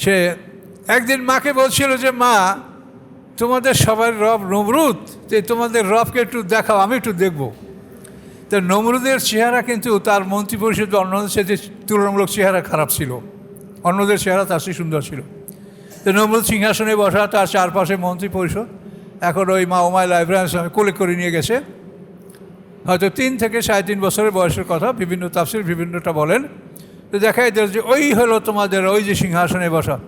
Speaker 1: সে একদিন মাকে বলছিল যে মা তোমাদের সবার রব নমরুদ, যে তোমাদের রবকে একটু দেখাও, আমি একটু দেখব। তো নমরুদের চেহারা কিন্তু তার মন্ত্রী পরিষদ অন্যদের সাথে তুলনামূলক চেহারা খারাপ ছিল, অন্যদের চেহারা তার চেয়ে সুন্দর ছিল। তো নমরুদ সিংহাসনে বসা, তার চারপাশে মন্ত্রী পরিষদ। এখন ওই মা উমাইলা ইব্রাহিম ইসলামকে কোলে করে নিয়ে গেছে, হয়তো 3 থেকে 3.5 বছরের বয়সের কথা, বিভিন্ন তাফসীর বিভিন্নটা বলেন। তো দেখাই দিল যে ওই হলো তোমাদের ওই যে সিংহাসনে বসা।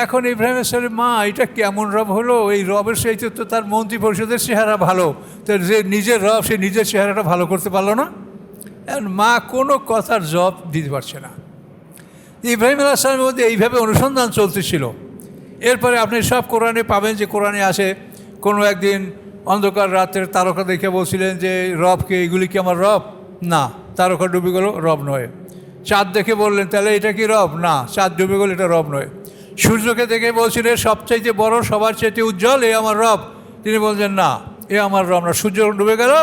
Speaker 1: এখন ইব্রাহিম ইসলামের মা, এটা কেমন রব হলো? এই রবের সেই তো তার মন্ত্রী পরিষদের চেহারা ভালো, তো যে নিজের রব সে নিজের চেহারাটা ভালো করতে পারলো না। মা কোনো কথার জবাব দিতে পারছে না। ইব্রাহিম আলাইহিস সালামের মধ্যে এইভাবে অনুসন্ধান চলতেছিল। এরপরে আপনি সব কোরআনে পাবেন যে কোরআনে আসে কোনো একদিন অন্ধকার রাতের তারকা দেখে বলছিলেন যে রবকে, এগুলি কি আমার রব? না, তারকা ডুবে গেল, রব নয়। চাঁদ দেখে বললেন তাহলে এটা কি রব? না, চাঁদ ডুবে গেল, এটা রব নয়। সূর্যকে দেখে বলছিলেন সবচাইতে বড়, সবার চাইতে উজ্জ্বল, এ আমার রব। তিনি বলছেন না, এ আমার রব না। সূর্য ডুবে গেল,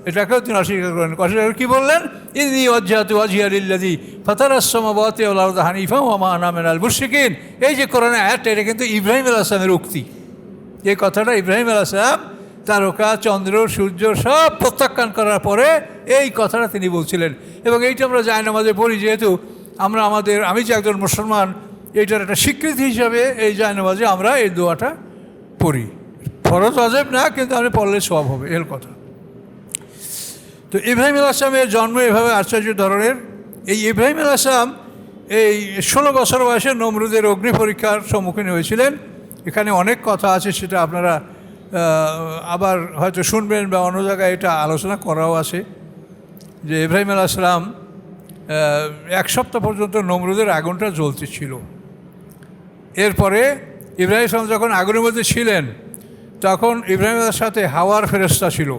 Speaker 1: এটাকেও তিনি অস্বীকার করেন। অস্বীকার কী বললেন? ইন্নী ওয়াজজাহতু ওয়াজহিয়া লিল্লাযী ফাতারাস সামাওয়াতি ওয়াল আরদা হানিফা ওয়া মা আনা মিনাল মুশরিকিন। এই যে কোরআনের আয়াতটা, এটা কিন্তু ইব্রাহিম আলাইহিস সালামের উক্তি। এই কথাটা ইব্রাহিম আলাইহিস সালাম তারকা, চন্দ্র, সূর্য সব প্রত্যাখ্যান করার পরে এই কথাটা তিনি বলছিলেন। এবং এইটা আমরা জানামাজে পড়ি, যেহেতু আমি যে একজন মুসলমান এইটার একটা স্বীকৃতি হিসাবে এই জায়নামাজে আমরা এই দোয়াটা পড়ি। ফরজ ওয়াজিব না, কিন্তু আমি পড়লে সওয়াব হবে, এর কথা। তো ইব্রাহিম আলাইহিস সালামের জন্ম এভাবে আশ্চর্য ধরনের। এই ইব্রাহিম আলাইহিস সালাম এই 16 বছর বয়সে নমরুদের অগ্নি পরীক্ষার সম্মুখীন হয়েছিলেন। এখানে অনেক কথা আছে, সেটা আপনারা আবার হয়তো শুনবেন বা অন্য জায়গায় এটা আলোচনা করাও আছে, যে ইব্রাহিম আলাইহিস সালাম 1 সপ্তাহ পর্যন্ত নমরুদের আগুনটা জ্বলতেছিল। এরপরে ইব্রাহিম সালাম যখন আগুনের মধ্যে ছিলেন, তখন ইব্রাহিমের সাথে হাওয়ার ফেরেশতা ছিল,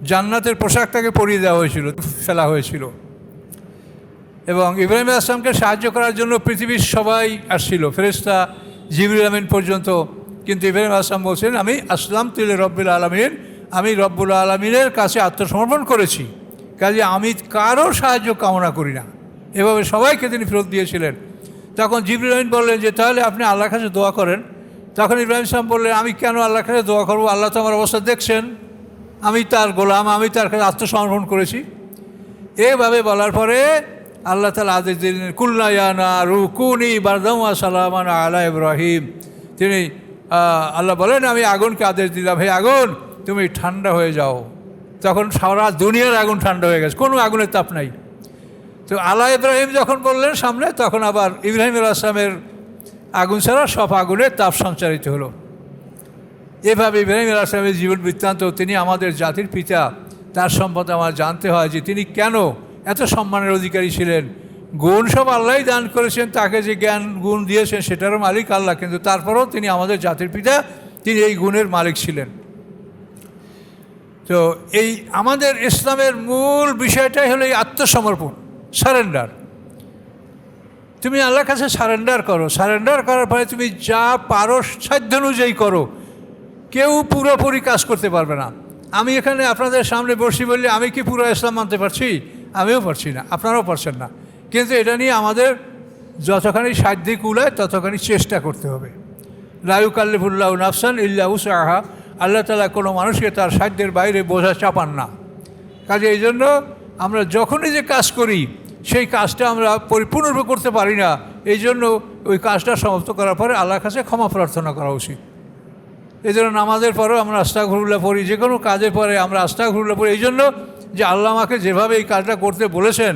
Speaker 1: জান্নাতের পোশাক তাকে পরিয়ে দেওয়া হয়েছিল, ফেলা হয়েছিল। এবং ইব্রাহিম আসলামকে সাহায্য করার জন্য পৃথিবীর সবাই আসছিল, ফেরেশতা জিবরিল আমিন পর্যন্ত। কিন্তু ইব্রাহিম আসলাম বলছেন, আমি আসলাম তুলে রব্বুল আলমিন, আমি রব্বুল আলমিনের কাছে আত্মসমর্পণ করেছি, কাজে আমি কারো সাহায্য কামনা করি না। এভাবে সবাইকে তিনি ফেরত দিয়েছিলেন। তখন জিবরিল আমিন বললেন যে তাহলে আপনি আল্লাহর কাছে দোয়া করেন। তখন ইব্রাহিম আসলাম বললেন, আমি কেন আল্লাহর কাছে দোয়া করবো? আল্লাহ তো আমার অবস্থা দেখছেন, আমি তার গোলাম, আমি তার কাছে আত্মসমর্পণ করেছি। এভাবে বলার পরে আল্লাহ তাআলা আদেশ দিলেন, কুল্লা ইয়া নারু কুনি বারদাম ওয়া সালামান আলা ইব্রাহিম। তিনি আল্লাহ বলেন, আমি আগুনকে আদেশ দিলাম, হে আগুন তুমি ঠান্ডা হয়ে যাও। তখন সারা দুনিয়ার আগুন ঠান্ডা হয়ে গেছে, কোনো আগুনের তাপ নাই। তো আলা ইব্রাহিম যখন বললেন সামনে, তখন আবার ইব্রাহিম আলাইহিস সালামের আগুন ছাড়া সব আগুনের তাপ সঞ্চারিত হলো। এভাবে ইব্রাহিম আলাইহিস সালামের জীবন বৃত্তান্ত, তিনি আমাদের জাতির পিতা, তার সম্পর্কে আমার জানতে হয় যে তিনি কেন এত সম্মানের অধিকারী ছিলেন। গুণ সব আল্লাহই দান করেছেন, তাকে যে জ্ঞান গুণ দিয়েছেন সেটারও মালিক আল্লাহ, কিন্তু তারপরেও তিনি আমাদের জাতির পিতা, তিনি এই গুণের মালিক ছিলেন। তো এই আমাদের ইসলামের মূল বিষয়টাই হলো এই আত্মসমর্পণ, সারেন্ডার। তুমি আল্লাহর কাছে সারেন্ডার করো, সারেন্ডার করার পরে তুমি যা পারো সাধ্য অনুযায়ী করো। কেউ পুরোপুরি কাজ করতে পারবে না। আমি এখানে আপনাদের সামনে বসি বললে আমি কি পুরো ইসলাম মানতে পারছি? আমিও পারছি না, আপনারাও পারছেন না। কিন্তু এটা নিয়ে আমাদের যতখানি সাধ্য কুলায় ততখানি চেষ্টা করতে হবে। লা ইউকাল্লিফুল্লাহু নাফসান ইল্লা উসআহা। আল্লাহ তাআলা কোনো মানুষকে তার সাধ্যের বাইরে বোঝা চাপান না। কাজে এই জন্য আমরা যখনই যে কাজ করি, সেই কাজটা আমরা পরিপূর্ণরূপে করতে পারি না, এই জন্য ওই কাজটা সমাপ্ত করার পরে আল্লাহর কাছে ক্ষমা প্রার্থনা করা উচিত। এই জন্য নামাজের পরেও আমরা আস্তাগফিরুল্লাহ পড়ি, যে কোনো কাজের পরে আমরা আস্তাগফিরুল্লাহ পড়ি, এই জন্য যে আল্লাহ আমাকে যেভাবে এই কাজটা করতে বলেছেন,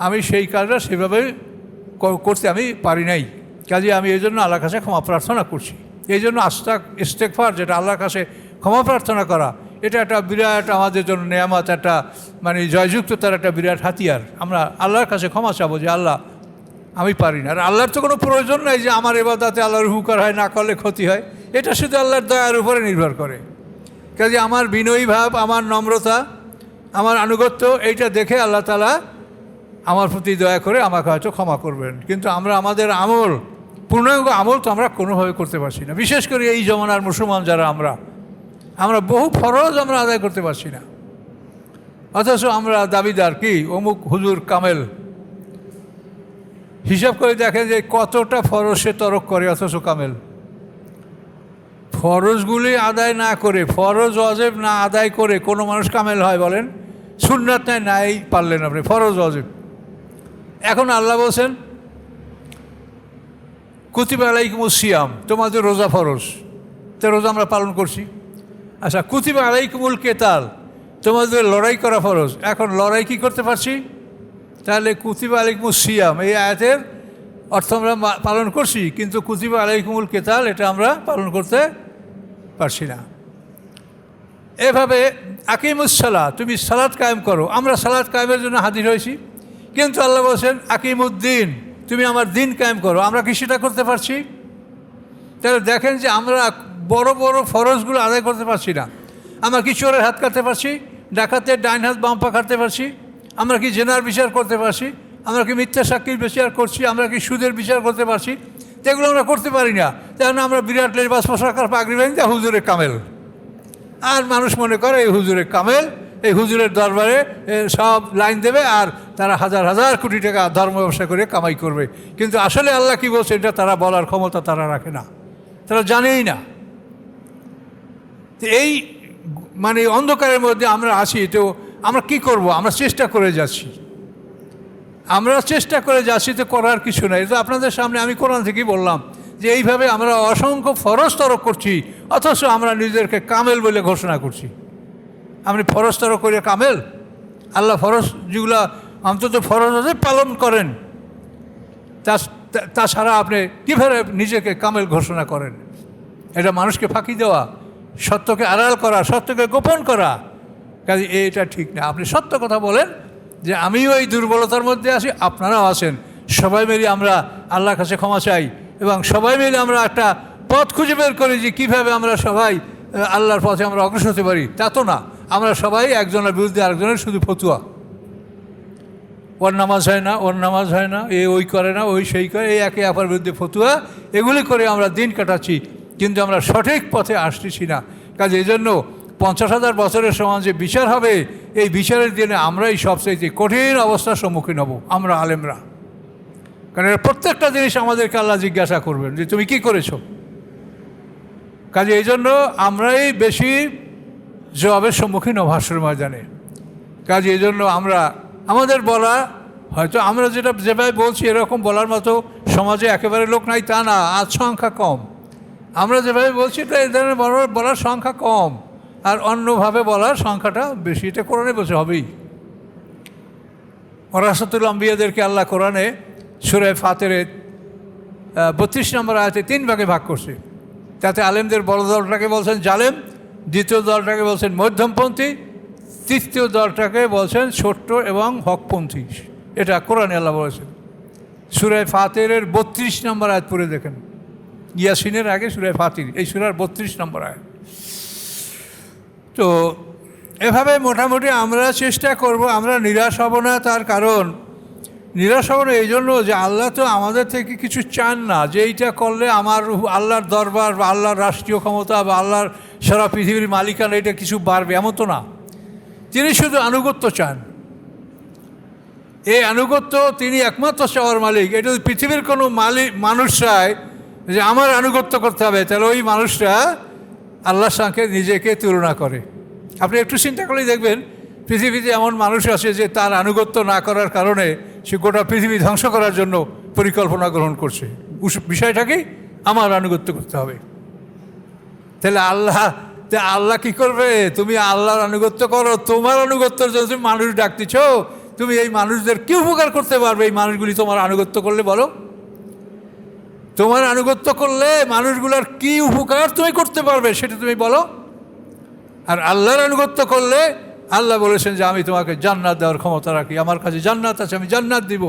Speaker 1: আমি সেই কাজটা সেভাবে করতে আমি পারি নাই, কাজে আমি এই জন্য আল্লাহর কাছে ক্ষমা প্রার্থনা করছি। এই জন্য ইস্তেগফার, যেটা আল্লাহর কাছে ক্ষমা প্রার্থনা করা, এটা একটা বিরাট আমাদের জন্য নেয়ামত, একটা মানে জয়যুক্ততার একটা বিরাট হাতিয়ার। আমরা আল্লাহর কাছে ক্ষমা চাবো যে আল্লাহ আমি পারি না। আর আল্লাহর তো কোনো প্রয়োজন নাই যে আমার ইবাদতে আল্লাহর হুকুম হয়, না করলে ক্ষতি হয়। এটা শুধু আল্লাহর দয়ার উপরে নির্ভর করে। কাজে আমার বিনয়ী ভাব, আমার নম্রতা, আমার আনুগত্য, এইটা দেখে আল্লাহ তাআলা আমার প্রতি দয়া করে আমাকে হয়তো ক্ষমা করবেন। কিন্তু আমরা আমাদের আমল, পূর্ণাঙ্গ আমল তো আমরা কোনোভাবে করতে পারছি না। বিশেষ করে এই জমানার মুসলমান যারা আমরা বহু ফরজ আমরা আদায় করতে পারছি না, অথচ আমরা দাবিদার কি অমুক হুজুর কামেল। হিসাব করে দেখেন যে কতটা ফরজ সে তরক করে, অথচ কামেল। ফরজগুলি আদায় না করে, ফরজ ওয়াজিব না আদায় করে কোনো মানুষ কামেল হয় বলেন? সুন্নাত নাই পারলেন আপনি, ফরজ ওয়াজিব। এখন আল্লাহ বলছেন কুতিবা আলাইকুমুস সিয়াম, তোমাদের রোজা ফরজ, তো রোজা আমরা পালন করছি। আচ্ছা, কুতিবা আলাইকুমুল কিতাল, তোমাদের লড়াই করা ফরজ, এখন লড়াই কি করতে পারছি? তাহলে কুতিবা আলাইকুমুস সিয়াম এই আয়াতের অর্থ আমরা পালন করছি, কিন্তু কুতিবা আলাইকুমুল কিতাল এটা আমরা পালন করতে পারছি না। এভাবে আকিমুস সালাহ, তুমি সালাত কায়েম করো, আমরা সালাত কায়েমের জন্য হাজির হয়েছি, কিন্তু আল্লাহ বলছেন আকিমুদ্দিন, তুমি আমার দিন কায়েম করো, আমরা কি সেটা করতে পারছি? তাহলে দেখেন যে আমরা বড় বড় ফরজগুলো আদায় করতে পারছি না। আমরা কি চোরের হাত কাটতে পারছি? ডাকাতের ডাইন হাত বাম পা কাটতে পারছি? আমরা কি জেনার বিচার করতে পারছি? আমরা কি মিথ্যা সাক্ষীর বিচার করছি? আমরা কি সুদের বিচার করতে পারছি? এগুলো আমরা করতে পারি না। তেমন আমরা বিরাট লেবাস পোশাকার পাগড়ি বাঁধি হুজুরের কামেল, আর মানুষ মনে করে এই হুজুরের কামেল, এই হুজুরের দরবারে সব লাইন দেবে, আর তারা হাজার হাজার কোটি টাকা ধর্ম ব্যবসা করে কামাই করবে। কিন্তু আসলে আল্লাহ কী বলছে এটা তারা বলার ক্ষমতা তারা রাখে না, তারা জানেই না। তো এই মানে অন্ধকারের মধ্যে আমরা আছি, তো আমরা কি করব? আমরা চেষ্টা করে যাচ্ছি। আমরা চেষ্টা করে যাচ্ছি তো করার কিছু নাই। তো আপনাদের সামনে আমি কোরআন থেকেই বললাম যে এইভাবে আমরা অসংখ্য ফরজ তরক করছি, অথচ আমরা নিজেদেরকে কামেল বলে ঘোষণা করছি। আপনি ফরজ তরক করে কামেল? আল্লাহ ফরজ যেগুলো অন্তত ফরজ আছে পালন করেন, তাছাড়া আপনি কীভাবে নিজেকে কামেল ঘোষণা করেন? এটা মানুষকে ফাঁকি দেওয়া, সত্যকে আড়াল করা, সত্যকে গোপন করা। কাজে এটা ঠিক না। আপনি সত্য কথা বলেন যে আমিও এই দুর্বলতার মধ্যে আছি, আপনারাও আছেন, সবাই মিলে আমরা আল্লাহর কাছে ক্ষমা চাই এবং সবাই মিলে আমরা একটা পথ খুঁজে বের করি যে কীভাবে আমরা সবাই আল্লাহর পথে আমরা অগ্রসর হতে পারি। তা তো না, আমরা সবাই একজনের বিরুদ্ধে আরেকজনের শুধু ফতুয়া, ওর নামাজ হয় না, ওর নামাজ হয় না, এ ওই করে না, ওই সেই করে, এই একে অপরের বিরুদ্ধে ফতুয়া, এগুলি করে আমরা দিন কাটাচ্ছি, কিন্তু আমরা সঠিক পথে আসতেছি না। কাজে এই জন্য 50,000 বছরের সমান যে বিচার হবে, এই বিচারের দিনে আমরাই সবচেয়ে কঠিন অবস্থার সম্মুখীন হব, আমরা আলেমরা। কারণ প্রত্যেকটা জিনিস আমাদেরকে আল্লাহ জিজ্ঞাসা করবেন যে তুমি কি করেছো। কাজে এই জন্য আমরাই বেশি জবাবের সম্মুখীন হব হাসরের ময়দানে। কাজে এই জন্য আমরা আমাদের বলা, হয়তো আমরা যেভাবে বলছি এরকম বলার মতো সমাজে একেবারে লোক নাই তা না, আজ সংখ্যা কম। আমরা যেভাবে বলছি এটা এই ধরনের বলার সংখ্যা কম, আর অন্যভাবে বলার সংখ্যাটা বেশি। এটা কোরআনে বসে হবেই। ওরাসাতুল আম্বিয়াদেরকে আল্লাহ কোরআনে সূরা ফাতিরের 32 নম্বর আয়াতে 3 ভাগে ভাগ করছে। তাতে আলেমদের বড় দলটাকে বলছেন জালেম, দ্বিতীয় দলটাকে বলছেন মধ্যমপন্থী, তৃতীয় দলটাকে বলছেন ছোট্ট এবং হকপন্থী। এটা কোরআনে আল্লাহ বলেছেন। সূরা ফাতিরের 32 নম্বর আয়াত পড়ে দেখেন। ইয়াসিনের আগে সূরা ফাতির, এই সূরার 32 নম্বর আয়াত। তো এভাবে মোটামুটি আমরা চেষ্টা করব, আমরা নিরাশ হব না। তার কারণ নিরাশ হব না এই জন্য যে আল্লাহ তো আমাদের থেকে কিছু চান না যে এইটা করলে আমার আল্লাহর দরবার বা আল্লাহর রাষ্ট্রীয় ক্ষমতা বা আল্লাহর সারা পৃথিবীর মালিকানা এটা কিছু বাড়বে, এমন তো না। তিনি শুধু আনুগত্য চান। এই আনুগত্য তিনি একমাত্র চাওয়ার মালিক। এটা যদি পৃথিবীর কোনো মানুষ চায় যে আমার আনুগত্য করতে হবে, তাহলে ওই মানুষটা আল্লাহর সঙ্গে নিজেকে তুলনা করে। আপনি একটু চিন্তা করলেই দেখবেন পৃথিবীতে এমন মানুষ আছে যে তার আনুগত্য না করার কারণে সে গোটা পৃথিবী ধ্বংস করার জন্য পরিকল্পনা গ্রহণ করছে। বিষয়টা কি? আমার আনুগত্য করতে হবে। তাহলে আল্লাহ কি করবে? তুমি আল্লাহর আনুগত্য করো, তোমার আনুগত্যের জন্য তুমি মানুষ ডাকতেছ, তুমি এই মানুষদের কি উপকার করতে পারবে? এই মানুষগুলি তোমার আনুগত্য করলে বলো, তোমার আনুগত্য করলে মানুষগুলোর কি উপকার তুমি করতে পারবে সেটা তুমি বলো। আর আল্লাহর আনুগত্য করলে আল্লাহ বলেছেন যে আমি তোমাকে জান্নাত দেওয়ার ক্ষমতা রাখি, আমার কাছে জান্নাত আছে, আমি জান্নাত দিব।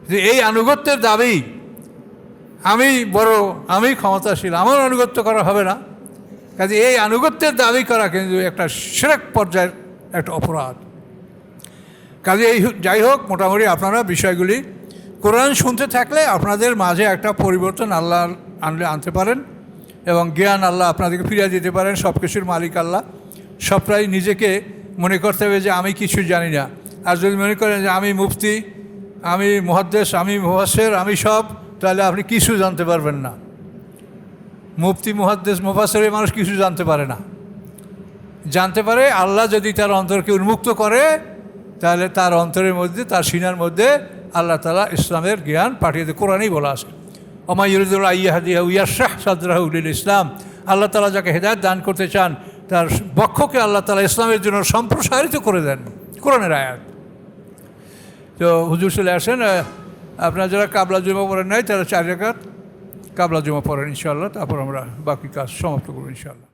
Speaker 1: যে এই আনুগত্যের দাবি আমি বড়, আমি ক্ষমতাশীল, আমার আনুগত্য করা হবে না। কাজে এই আনুগত্যের দাবি করা কিন্তু একটা শিরক পর্যায়ের একটা অপরাধ। কাজে যাই হোক, মোটামুটি আপনারা বিষয়গুলি কোরআন শুনতে থাকলে আপনাদের মাঝে একটা পরিবর্তন আল্লাহ আনতে পারেন এবং জ্ঞান আল্লাহ আপনাদেরকে ফিরিয়ে দিতে পারেন। সব কিছুর মালিক আল্লাহ। সবটাই নিজেকে মনে করতে হবে যে আমি কিছু জানি না। আর যদি মনে করেন যে আমি মুফতি, আমি মুহাদ্দিস, আমি মুফাসসির, আমি সব, তাহলে আপনি কিছু জানতে পারবেন না। মুফতি, মুহাদ্দিস, মুফাসসির মানুষ কিছু জানতে পারে না। জানতে পারে আল্লাহ যদি তার অন্তরকে উন্মুক্ত করে, তাহলে তার অন্তরের মধ্যে, তার সিনার মধ্যে আল্লাহ তাআলা ইসলামের জ্ঞান পাঠিয়ে দেয়। কোরআনেই বলা আছে ওমা ইউরিদুল্লাহু আইয়াহদিয়াহু ইয়াশরাহ সাদরাহু লিল ইসলাম। আল্লাহ তাআলা যাকে হেদায়েত দান করতে চান তার বক্ষকে আল্লাহ তাআলা ইসলামের জন্য সম্প্রসারিত করে দেন। কোরআনের আয়াত। তো হুজুর চলে আসেন। আপনারা যারা কাবলা জুমা পড়েন নাই তারা 4 রাকাত কাবলা জুমা পড়েন ইনশাআল্লাহ। তারপর আমরা বাকি কাজ সমাপ্ত করব ইনশাআল্লাহ।